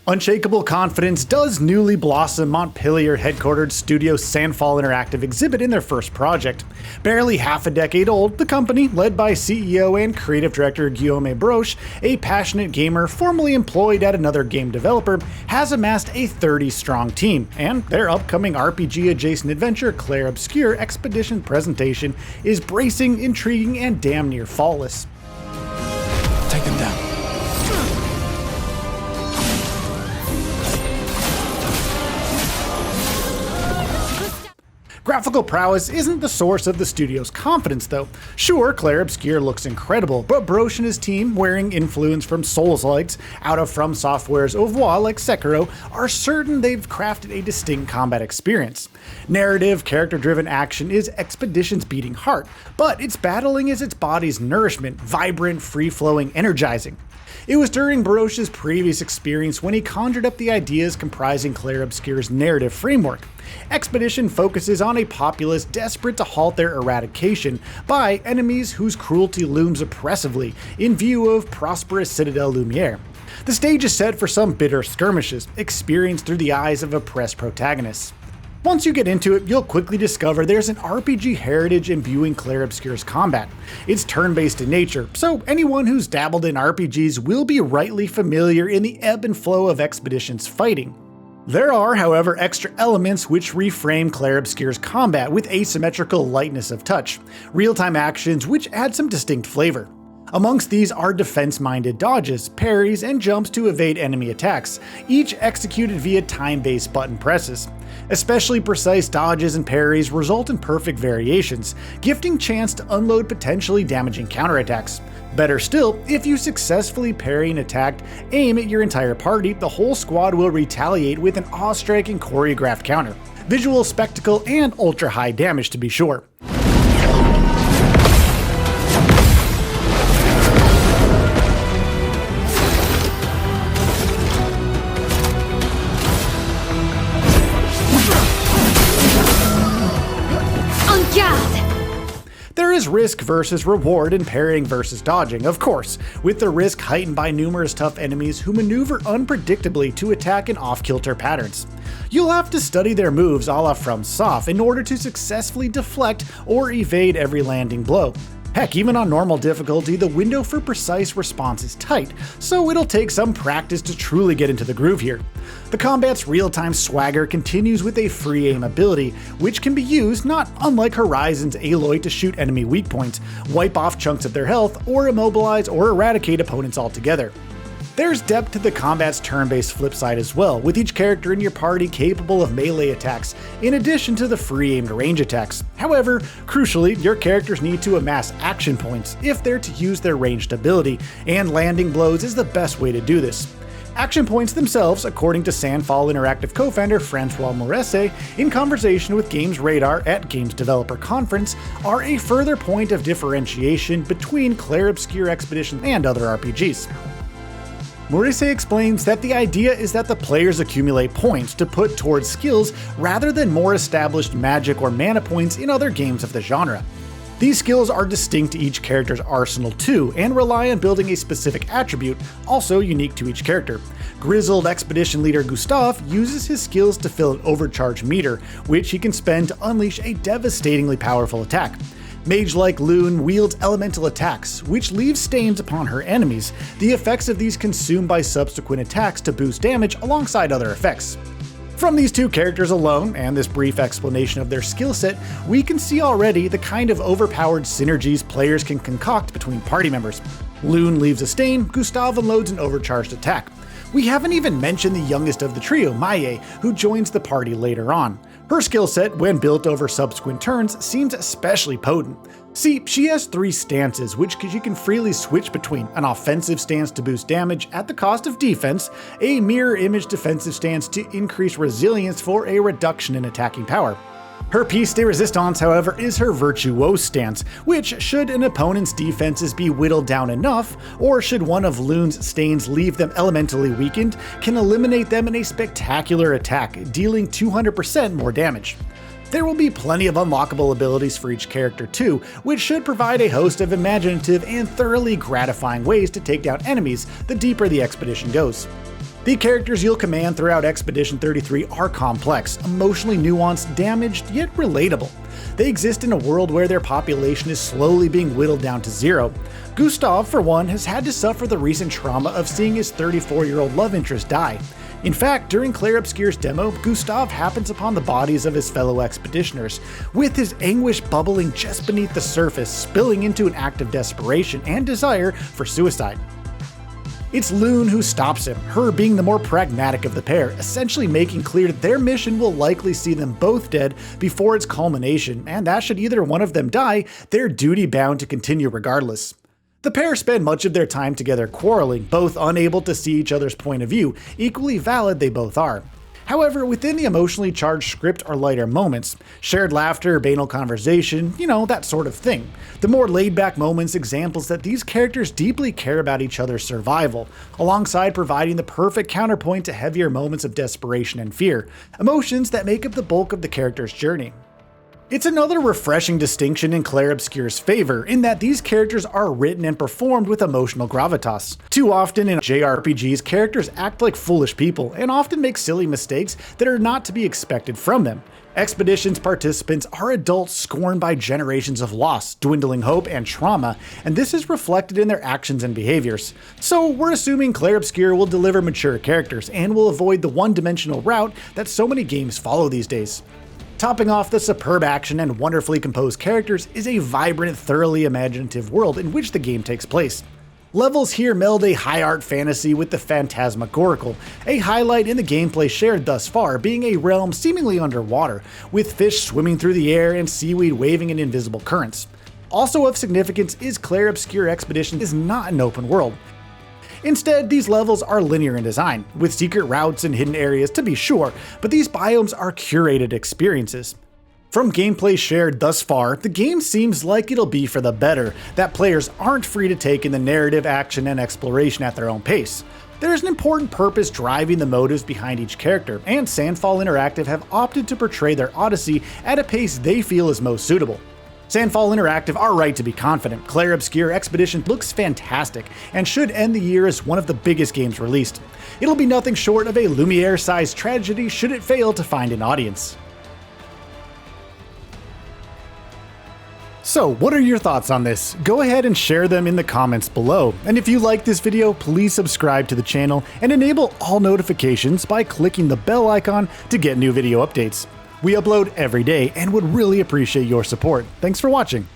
Unshakable confidence does newly blossom Montpellier-headquartered studio Sandfall Interactive exhibit in their first project. Barely half a decade old, the company, led by CEO and creative director Guillaume Broche, a passionate gamer formerly employed at another game developer, has amassed a 30-strong team, and their upcoming RPG-adjacent adventure Clair Obscur Expedition presentation is bracing, intriguing, and damn near faultless. Take them down. Graphical prowess isn't the source of the studio's confidence, though. Sure, Clair Obscur looks incredible, but Broche and his team, wearing influence from Souls-likes out of From Software's au revoir like Sekiro, are certain they've crafted a distinct combat experience. Narrative, character-driven action is Expedition's beating heart, but its battling is its body's nourishment, vibrant, free-flowing, energizing. It was during Broche's previous experience when he conjured up the ideas comprising Clair Obscur's narrative framework. Expedition focuses on a populace desperate to halt their eradication by enemies whose cruelty looms oppressively in view of prosperous Citadel Lumiere. The stage is set for some bitter skirmishes, experienced through the eyes of oppressed protagonists. Once you get into it, you'll quickly discover there's an RPG heritage imbuing Clair Obscur's combat. It's turn-based in nature, so anyone who's dabbled in RPGs will be rightly familiar in the ebb and flow of Expedition's fighting. There are, however, extra elements which reframe Clair Obscur's combat with asymmetrical lightness of touch, real-time actions which add some distinct flavor. Amongst these are defense-minded dodges, parries, and jumps to evade enemy attacks, each executed via time-based button presses. Especially precise dodges and parries result in perfect variations, gifting chance to unload potentially damaging counterattacks. Better still, if you successfully parry an attack, aim at your entire party, the whole squad will retaliate with an awe-striking choreographed counter. Visual spectacle and ultra-high damage to be sure. There is risk versus reward in parrying versus dodging, of course, with the risk heightened by numerous tough enemies who maneuver unpredictably to attack in off-kilter patterns. You'll have to study their moves a la From Soft in order to successfully deflect or evade every landing blow. Heck, even on normal difficulty, the window for precise response is tight, so it'll take some practice to truly get into the groove here. The combat's real-time swagger continues with a free aim ability, which can be used not unlike Horizon's Aloy to shoot enemy weak points, wipe off chunks of their health, or immobilize or eradicate opponents altogether. There's depth to the combat's turn-based flip side as well, with each character in your party capable of melee attacks, in addition to the free-aimed range attacks. However, crucially, your characters need to amass action points if they're to use their ranged ability, and landing blows is the best way to do this. Action points themselves, according to Sandfall Interactive co-founder Francois Moresse, in conversation with Games Radar at Games Developer Conference, are a further point of differentiation between Clair Obscur Expedition and other RPGs. Morisse explains that the idea is that the players accumulate points to put towards skills rather than more established magic or mana points in other games of the genre. These skills are distinct to each character's arsenal too, and rely on building a specific attribute, also unique to each character. Grizzled expedition leader Gustav uses his skills to fill an overcharge meter, which he can spend to unleash a devastatingly powerful attack. Mage-like Lune wields elemental attacks, which leave stains upon her enemies, the effects of these consumed by subsequent attacks to boost damage alongside other effects. From these two characters alone, and this brief explanation of their skill set, we can see already the kind of overpowered synergies players can concoct between party members. Lune leaves a stain, Gustav unloads an overcharged attack. We haven't even mentioned the youngest of the trio, Maye, who joins the party later on. Her skill set, when built over subsequent turns, seems especially potent. See, she has 3 stances, which she can freely switch between: an offensive stance to boost damage at the cost of defense, a mirror image defensive stance to increase resilience for a reduction in attacking power. Her piece de resistance, however, is her virtuose stance, which, should an opponent's defenses be whittled down enough, or should one of Lune's stains leave them elementally weakened, can eliminate them in a spectacular attack, dealing 200% more damage. There will be plenty of unlockable abilities for each character too, which should provide a host of imaginative and thoroughly gratifying ways to take down enemies the deeper the expedition goes. The characters you'll command throughout Expedition 33 are complex, emotionally nuanced, damaged, yet relatable. They exist in a world where their population is slowly being whittled down to zero. Gustav, for one, has had to suffer the recent trauma of seeing his 34-year-old love interest die. In fact, during Clair Obscur's demo, Gustav happens upon the bodies of his fellow expeditioners, with his anguish bubbling just beneath the surface, spilling into an act of desperation and desire for suicide. It's Lune who stops him, her being the more pragmatic of the pair, essentially making clear that their mission will likely see them both dead before its culmination, and that should either one of them die, they're duty-bound to continue regardless. The pair spend much of their time together quarreling, both unable to see each other's point of view, equally valid they both are. However, within the emotionally charged script are lighter moments, shared laughter, banal conversation, that sort of thing. The more laid-back moments examples that these characters deeply care about each other's survival, alongside providing the perfect counterpoint to heavier moments of desperation and fear, emotions that make up the bulk of the character's journey. It's another refreshing distinction in Clair Obscur's favor, in that these characters are written and performed with emotional gravitas. Too often in JRPGs, characters act like foolish people, and often make silly mistakes that are not to be expected from them. Expedition's participants are adults scorned by generations of loss, dwindling hope, and trauma, and this is reflected in their actions and behaviors. So we're assuming Clair Obscur will deliver mature characters, and will avoid the one-dimensional route that so many games follow these days. Topping off the superb action and wonderfully composed characters is a vibrant, thoroughly imaginative world in which the game takes place. Levels here meld a high art fantasy with the phantasmagorical, a highlight in the gameplay shared thus far being a realm seemingly underwater, with fish swimming through the air and seaweed waving in invisible currents. Also of significance is Clair Obscur Expedition is not an open world. Instead, these levels are linear in design, with secret routes and hidden areas to be sure, but these biomes are curated experiences. From gameplay shared thus far, the game seems like it'll be for the better, that players aren't free to take in the narrative, action, and exploration at their own pace. There's an important purpose driving the motives behind each character, and Sandfall Interactive have opted to portray their odyssey at a pace they feel is most suitable. Sandfall Interactive are right to be confident. Clair Obscur Expedition looks fantastic, and should end the year as one of the biggest games released. It'll be nothing short of a Lumiere-sized tragedy should it fail to find an audience. So, what are your thoughts on this? Go ahead and share them in the comments below. And if you like this video, please subscribe to the channel and enable all notifications by clicking the bell icon to get new video updates. We upload every day and would really appreciate your support. Thanks for watching.